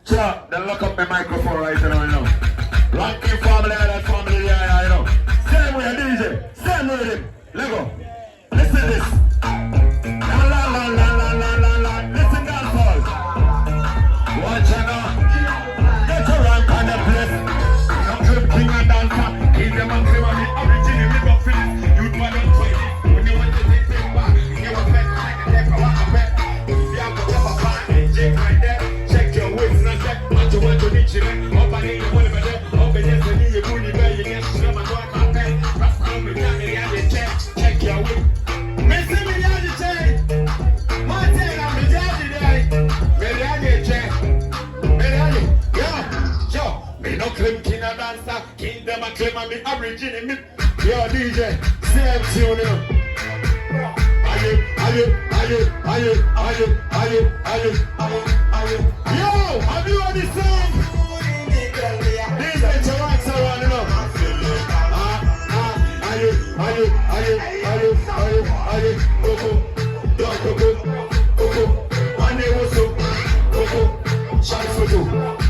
So, then lock up my microphone right now, you know. Ranking family and that family, yeah, you know. Same way, DJ. Same way, him. Let go. Listen this. La la la la la la la la. Listen that fall. Watch out now. Get a rank on the place. Now clip king and dancer. Keep them and claim on the origin. Live up for this. You'd want to play it. When you want to take it back, you want to make a deck of a bet. If you have to have a fan, check right there. Check your waist and check what you want to reach it. Up and in, you want to be there. Up and yes, and you put it where you get to them and work on that. Rest on me, down in the check. Check your waist. Missy, me down the check. Martin, I'm the judge today. Me down the check. Me down the, yeah. Sure. Me no claim king and dancer. King them and claim and the origin. Me, yo, DJ, same tune, you know. Yo, have you heard this song? This is your wax around, you know. Coco, one day was so, Coco, shots for you.